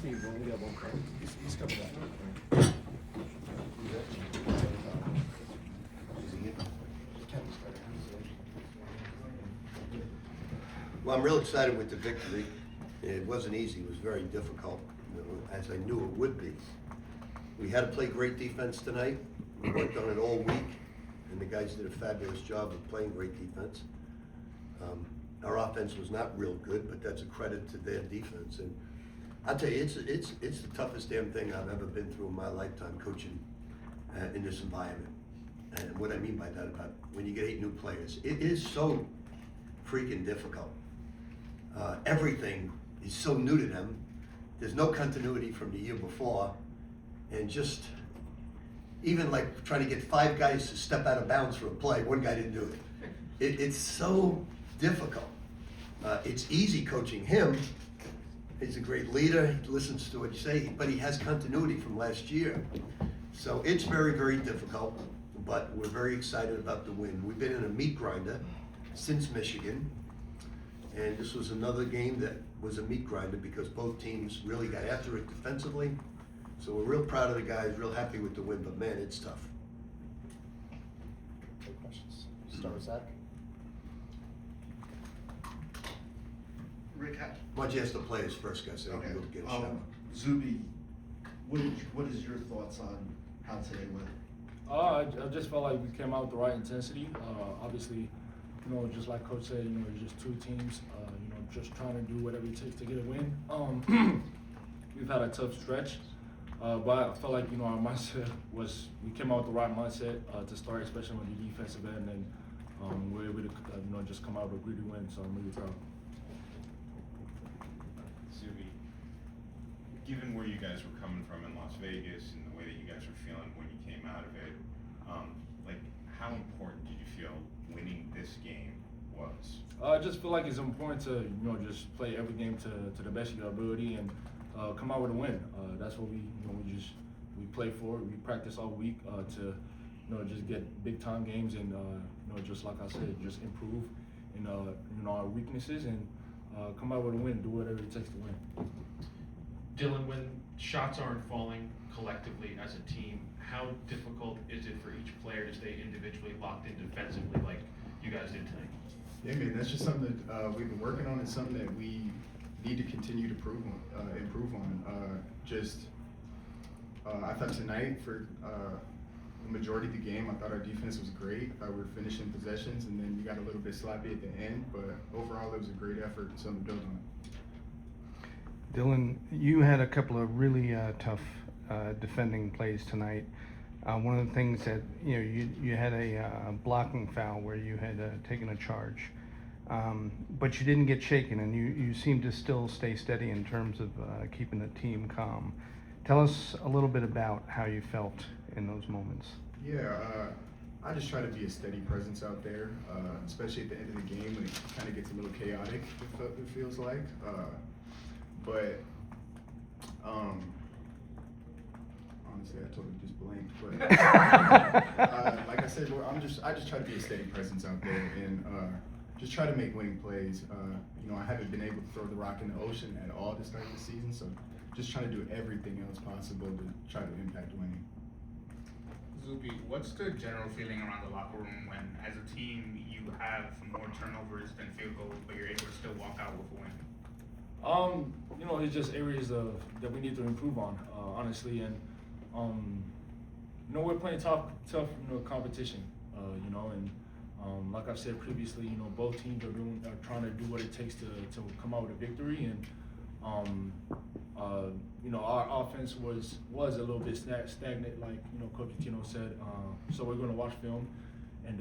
Steve, we got one card. He's coming back. Well, I'm real excited with the victory. It wasn't easy, it was very difficult, as I knew it would be. We had to play great defense tonight. We worked on it all week, and the guys did a fabulous job of playing great defense. Our offense was not real good, but that's a credit to their defense. And I'll tell you, it's the toughest damn thing I've ever been through in my lifetime coaching in this environment. And what I mean by that, about when you get 8 new players, it is so freaking difficult. Everything is so new to them. There's no continuity from the year before, and just even like trying to get 5 guys to step out of bounds for a play, one guy didn't do it. It's so difficult. It's easy coaching him. He's a great leader. He listens to what you say, but he has continuity from last year. So it's very, very difficult, but we're very excited about the win. We've been in a meat grinder since Michigan, and this was another game that was a meat grinder because both teams really got after it defensively. So we're real proud of the guys, real happy with the win, but man, it's tough. Any questions? Start with Zach. Rick, Why don't you ask the players first, guys, so they okay. can get a shot. Zuby, what is your thoughts on how today went? I just felt like we came out with the right intensity. Obviously, just like Coach said, it's just 2 teams, just trying to do whatever it takes to get a win. We've had a tough stretch, but I felt like, our mindset was, we came out with the right mindset to start, especially on the defensive end, and we were able to, just come out with a greedy win, so I'm really proud. Zuby, given where you guys were coming from in Las Vegas and the way that you guys were feeling when you came out of it, how important did you feel winning this game was? I just feel like it's important to, just play every game to the best of your ability and come out with a win. That's what we play for. We practice all week to, just get big time games and, just like I said, just improve in our weaknesses and come out with a win, do whatever it takes to win. Dylan, when shots aren't falling collectively as a team, how difficult is it for each player to stay individually locked in defensively like you guys did tonight? Yeah, man, that's just something that we've been working on and something that we need to continue to improve on. I thought tonight for the majority of the game, I thought our defense was great. I thought we were finishing possessions, and then we got a little bit sloppy at the end, but overall it was a great effort and something to build on. Dylan, you had a couple of really tough defending plays tonight. One of the things that you had a blocking foul where you had taken a charge, but you didn't get shaken, and you seemed to still stay steady in terms of keeping the team calm. Tell us a little bit about how you felt in those moments. Yeah, I just try to be a steady presence out there, especially at the end of the game when it kind of gets a little chaotic. It feels like. But honestly, I totally just blanked. But like I said, I just try to be a steady presence out there and just try to make winning plays. I haven't been able to throw the rock in the ocean at all to start the season, so just trying to do everything else possible to try to impact winning. Zuby, what's the general feeling around the locker room when, as a team, you have more turnovers than field goals, but you're able to still walk out with a win? It's just areas that we need to improve on, honestly, and we're playing tough, competition, and like I've said previously, both teams are trying to do what it takes to come out with a victory, and our offense was a little bit stagnant, like Coach Pitino said. So we're going to watch film and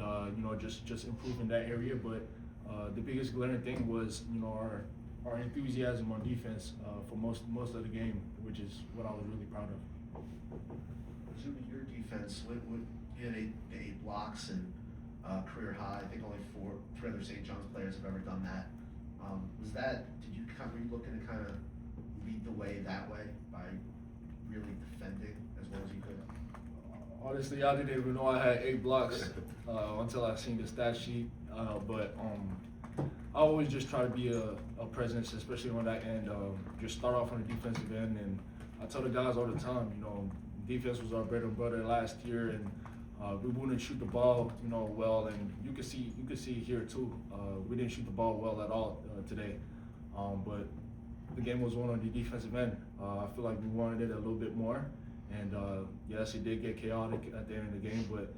just improve in that area. But the biggest glaring thing was our enthusiasm on defense for most of the game, which is what I was really proud of. Zuby, your defense, you had 8 blocks and career high. I think only 3 other St. John's players have ever done that. Were you looking to kind of lead the way that way by really defending as well as you could? Honestly, I didn't even know I had 8 blocks until I seen the stat sheet. But I always just try to be a presence, especially on that end. Just start off on the defensive end, and I tell the guys all the time, you know, defense was our bread and butter last year, and we wouldn't shoot the ball, you know, well, and you can see here too. We didn't shoot the ball well at all today, but the game was won on the defensive end. I feel like we wanted it a little bit more, and yes, it did get chaotic at the end of the game, but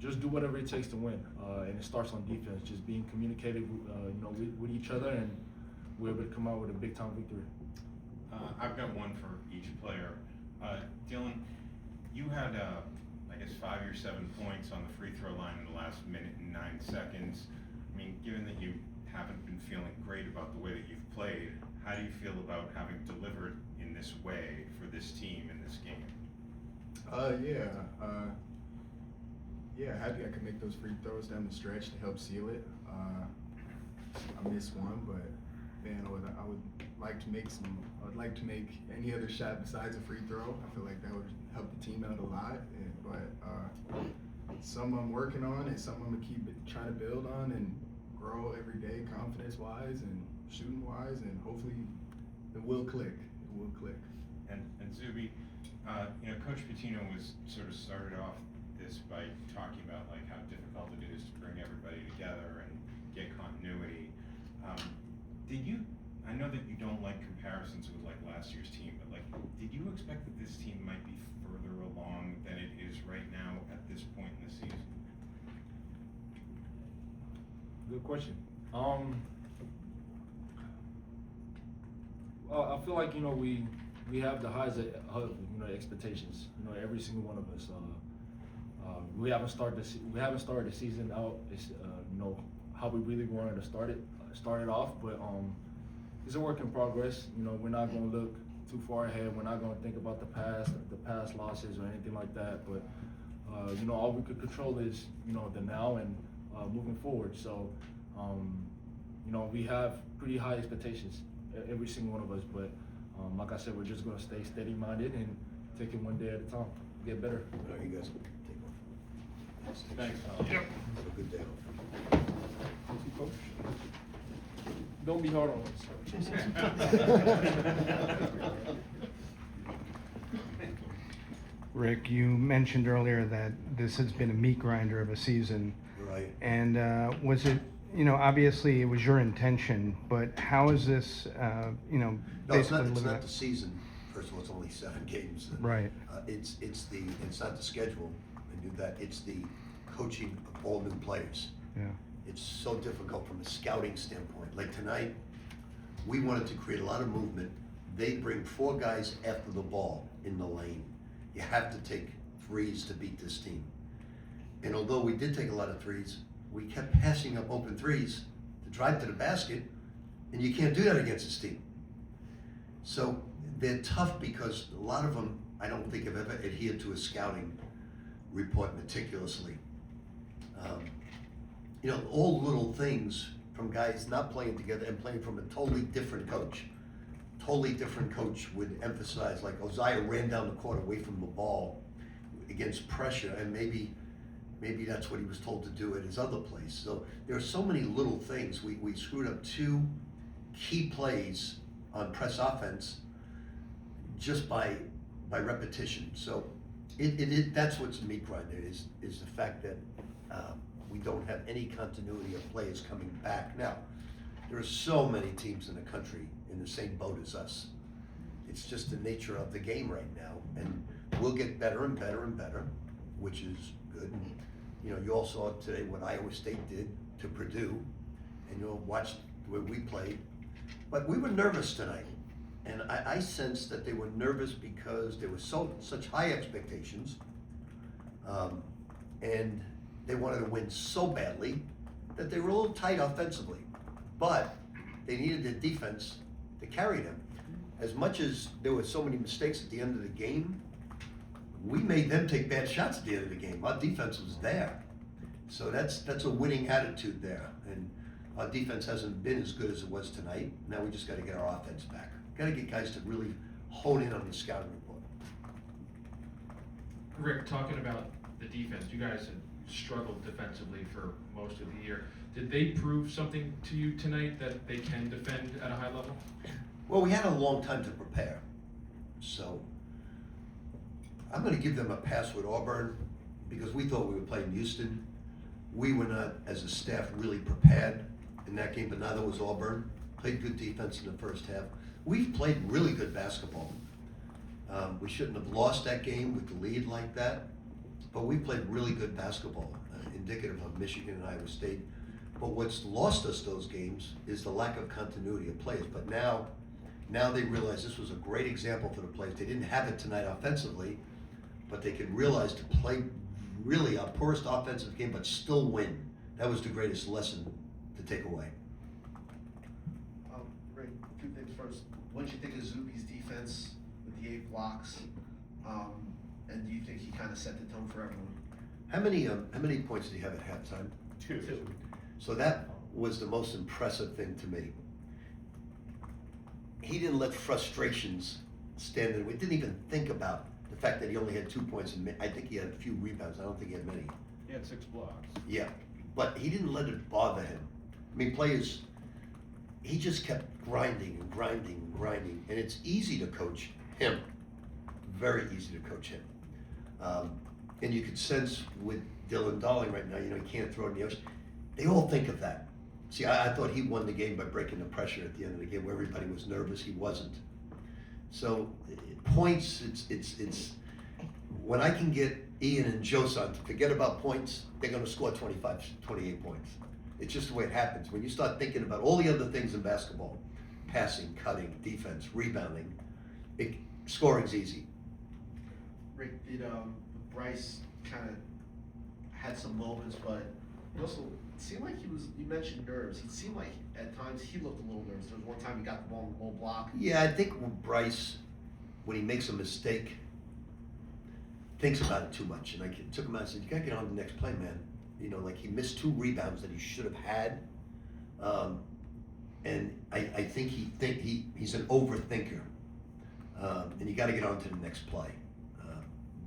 just do whatever it takes to win, and it starts on defense. Just being communicative, you know, with each other, and we're able to come out with a big time victory. I've got one for each player. Dylan, you had, I guess, 5 or 7 points on the free throw line in the last minute and 9 seconds. I mean, given that you haven't been feeling great about the way that you've played, how do you feel about having delivered in this way for this team in this game? Yeah, happy I could make those free throws down the stretch to help seal it. I missed one, but man, I would like to make I would like to make any other shot besides a free throw. I feel like that would help the team out a lot. But something I'm working on, and something I'm gonna keep trying to build on and grow every day, confidence-wise and shooting-wise, and hopefully it will click. It will click. And Zuby, you know, Coach Pitino was sort of started off this by talking about like how difficult it is to bring everybody together and get continuity. I know that you don't like comparisons with like last year's team, but like, did you expect that this team might be further along than it is right now at this point in the season? Good question. I feel like, you know, we have the highs of, you know, expectations. You know, every single one of us. We haven't started the season out. You know, how we really wanted to start it off, but it's a work in progress. You know, we're not going to look too far ahead. We're not going to think about the past losses or anything like that. But you know, all we could control is, you know, the now and moving forward. So, you know, we have pretty high expectations, every single one of us. But like I said, we're just going to stay steady-minded and take it one day at a time, get better. All right, you guys take off. Thanks. Yep. Have a good day. Coach, don't be hard on us. Rick, you mentioned earlier that this has been a meat grinder of a season. Right. And was it, you know, obviously it was your intention, but how is this, you know, No, it's basically not living the season. First of all, it's only 7 games. Right. It's not the schedule. I knew that. It's the coaching of all new players. Yeah. It's so difficult from a scouting standpoint. Like tonight, we wanted to create a lot of movement. They bring 4 guys after the ball in the lane. You have to take threes to beat this team. And although we did take a lot of threes, we kept passing up open threes to drive to the basket, and you can't do that against this team. So they're tough because a lot of them, I don't think have ever adhered to a scouting report meticulously. You know, all little things from guys not playing together and playing from a totally different coach. Totally different coach would emphasize, like Oziah ran down the court away from the ball against pressure, and maybe that's what he was told to do at his other place. So there are so many little things. We screwed up 2 key plays on press offense just by repetition. So that's what's a meat grinder is the fact that we don't have any continuity of players coming back. Now, there are so many teams in the country in the same boat as us. It's just the nature of the game right now, and we'll get better and better and better, which is good. And, you know, you all saw today what Iowa State did to Purdue, and you'll watch the way we played. But we were nervous tonight, and I sensed that they were nervous because there were such high expectations, and they wanted to win so badly that they were a little tight offensively. But they needed their defense to carry them. As much as there were so many mistakes at the end of the game, we made them take bad shots at the end of the game. Our defense was there. So that's a winning attitude there. And our defense hasn't been as good as it was tonight. Now we just got to get our offense back. Got to get guys to really hone in on the scouting report. Rick, talking about the defense, you guys had struggled defensively for most of the year. Did they prove something to you tonight that they can defend at a high level? Well, we had a long time to prepare, so I'm gonna give them a pass with Auburn, because we thought we were playing Houston. We were not, as a staff, really prepared in that game, but neither was Auburn. Played good defense in the first half. We've played really good basketball. We shouldn't have lost that game with the lead like that, but we played really good basketball, indicative of Michigan and Iowa State. But what's lost us those games is the lack of continuity of plays. But now they realize this was a great example for the players. They didn't have it tonight offensively, but they could realize to play really our poorest offensive game, but still win. That was the greatest lesson to take away. Rick, two things first. What did you think of Zuby's defense with the 8 blocks? And do you think he kind of set the tone for everyone? How many points did he have at halftime? 2. So that was the most impressive thing to me. He didn't let frustrations stand there. We didn't even think about the fact that he only had 2 points, and I think he had a few rebounds. I don't think he had many. He had 6 blocks. Yeah, but he didn't let it bother him. I mean, players, he just kept grinding and grinding and grinding, and it's easy to coach him. Very easy to coach him. And you could sense with Dylan Darling right now, he can't throw it in the ocean. They all think of that. See, I thought he won the game by breaking the pressure at the end of the game where everybody was nervous. He wasn't. So points, it's when I can get Ian and Josan to forget about points, they're going to score 25, 28 points. It's just the way it happens. When you start thinking about all the other things in basketball, passing, cutting, defense, rebounding, scoring's easy. Rick, did Bryce kind of had some moments, but it also seemed like you mentioned nerves. It seemed like at times he looked a little nervous. There was one time he got the ball in the low block. Yeah, I think Bryce, when he makes a mistake, thinks about it too much. And I took him out and said, you gotta get on to the next play, man. Like he missed 2 rebounds that he should have had. And I think he's an overthinker. And you gotta get on to the next play.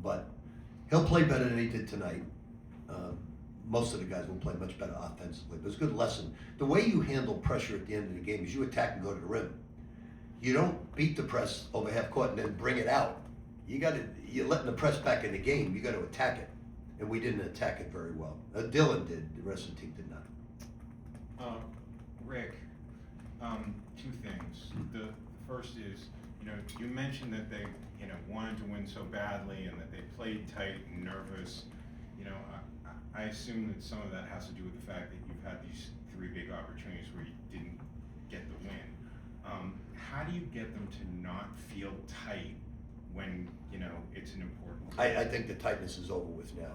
But he'll play better than he did tonight. Most of the guys will play much better offensively. But it's a good lesson. The way you handle pressure at the end of the game is you attack and go to the rim. You don't beat the press over half court and then bring it out. You're letting the press back in the game. You got to attack it. And we didn't attack it very well. Dylan did. The rest of the team did not. Rick, 2 things. The first is, you mentioned that they, wanted to win so badly and that they played tight and nervous. I assume that some of that has to do with the fact that you've had these 3 big opportunities where you didn't get the win. How do you get them to not feel tight when, it's an important game? I think the tightness is over with now.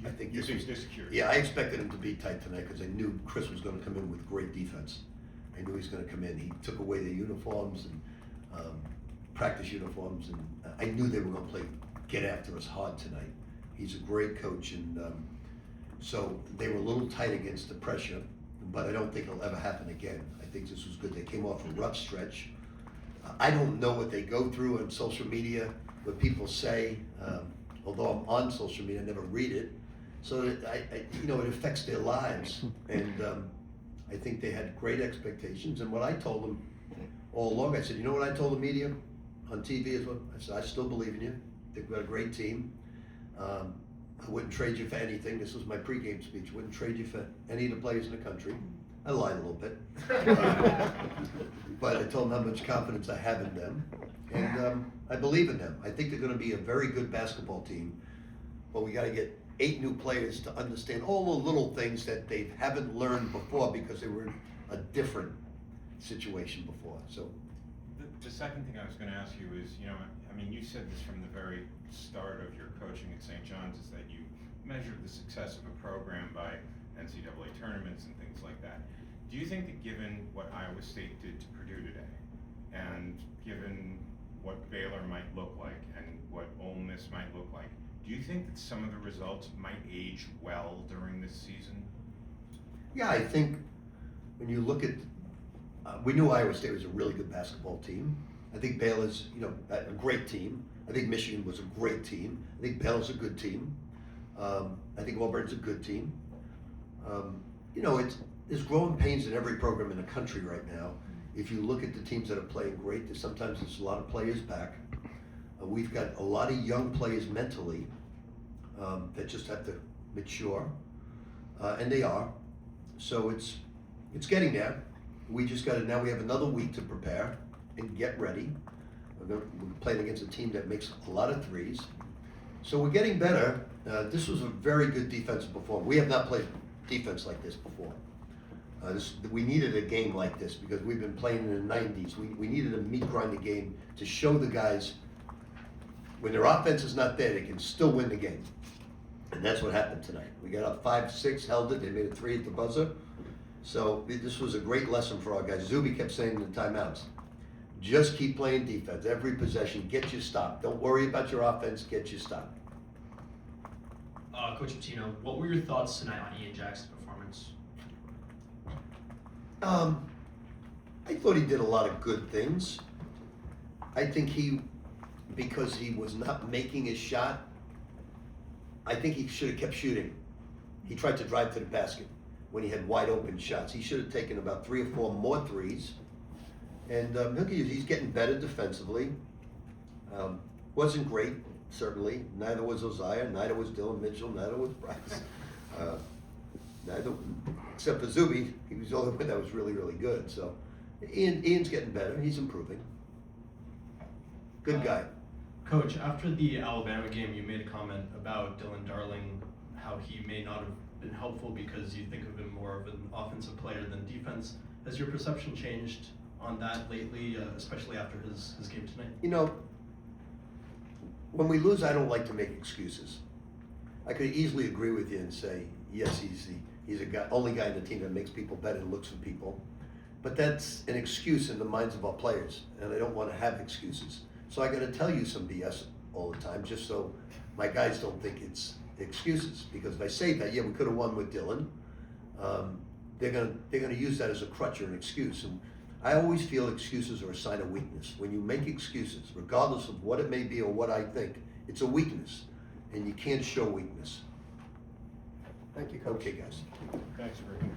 I think you this think was, they're secure? Yeah, I expected him to be tight tonight because I knew Chris was going to come in with great defense. I knew he was going to come in. He took away the uniforms and practice uniforms, and I knew they were going to play get after us hard tonight. He's a great coach, and so they were a little tight against the pressure, but I don't think it'll ever happen again. I think this was good. They came off a rough stretch. I don't know what they go through on social media, what people say. Although I'm on social media, I never read it. So that it affects their lives. And I think they had great expectations. And what I told them all along, I said, you know what I told the media on TV as well? I said, I still believe in you. I think we've got a great team. I wouldn't trade you for anything. This was my pregame speech. Wouldn't trade you for any of the players in the country. I lied a little bit. But I told them how much confidence I have in them. And I believe in them. I think they're going to be a very good basketball team. But we got to get 8 new players to understand all the little things that they haven't learned before because they were in a different situation before. So The second thing I was going to ask you is, you said this from the very start of your coaching at St. John's, is that you measured the success of a program by NCAA tournaments and things like that. Do you think that given what Iowa State did to Purdue today, and given what Baylor might look like and what Ole Miss might look like, do you think that some of the results might age well during this season? yeah, I think when you look at, we knew Iowa State was a really good basketball team. I think Baylor's, a great team. I think Michigan was a great team. I think Baylor's a good team. I think Auburn's a good team. there's growing pains in every program in the country right now. If you look at the teams that are playing great, sometimes there's a lot of players back. We've got a lot of young players mentally that just have to mature, and they are. So it's getting there. We just got to, now we have another week to prepare and get ready. We're playing against a team that makes a lot of threes. So we're getting better. This was a very good defensive performance. We have not played defense like this before. We needed a game like this because we've been playing in the 90s. We needed a meat-grinding game to show the guys when their offense is not there, they can still win the game. And that's what happened tonight. We got up 5-6, held it. They made a 3 at the buzzer. So this was a great lesson for our guys. Zuby kept saying in the timeouts, just keep playing defense. Every possession, get your stop. Don't worry about your offense, get your stop. Coach Pitino, what were your thoughts tonight on Ian Jackson's performance? I thought he did a lot of good things. I think because he was not making his shot, I think he should have kept shooting. He tried to drive to the basket when he had wide open shots. He should have taken about 3 or 4 more threes. And he's getting better defensively. Wasn't great, certainly. Neither was Oziah, neither was Dylan Mitchell, neither was Bryce. Except for Zuby, he was the only one that was really, really good. So Ian's getting better. He's improving. Good guy. Coach, after the Alabama game, you made a comment about Dylan Darling, how he may not have been helpful because you think of him more of an offensive player than defense. Has your perception changed on that lately, especially after his game tonight? You know, when we lose, I don't like to make excuses. I could easily agree with you and say, yes, he's a guy, only guy in the team that makes people better and looks for people. But that's an excuse in the minds of our players, and I don't want to have excuses. So I got to tell you some BS all the time, just so my guys don't think it's excuses. Because if I say that, yeah, we could have won with Dylan, they're gonna use that as a crutch or an excuse. And I always feel excuses are a sign of weakness. When you make excuses, regardless of what it may be or what I think, it's a weakness, and you can't show weakness. Thank you, Coach. Okay, guys. Thanks, Rick.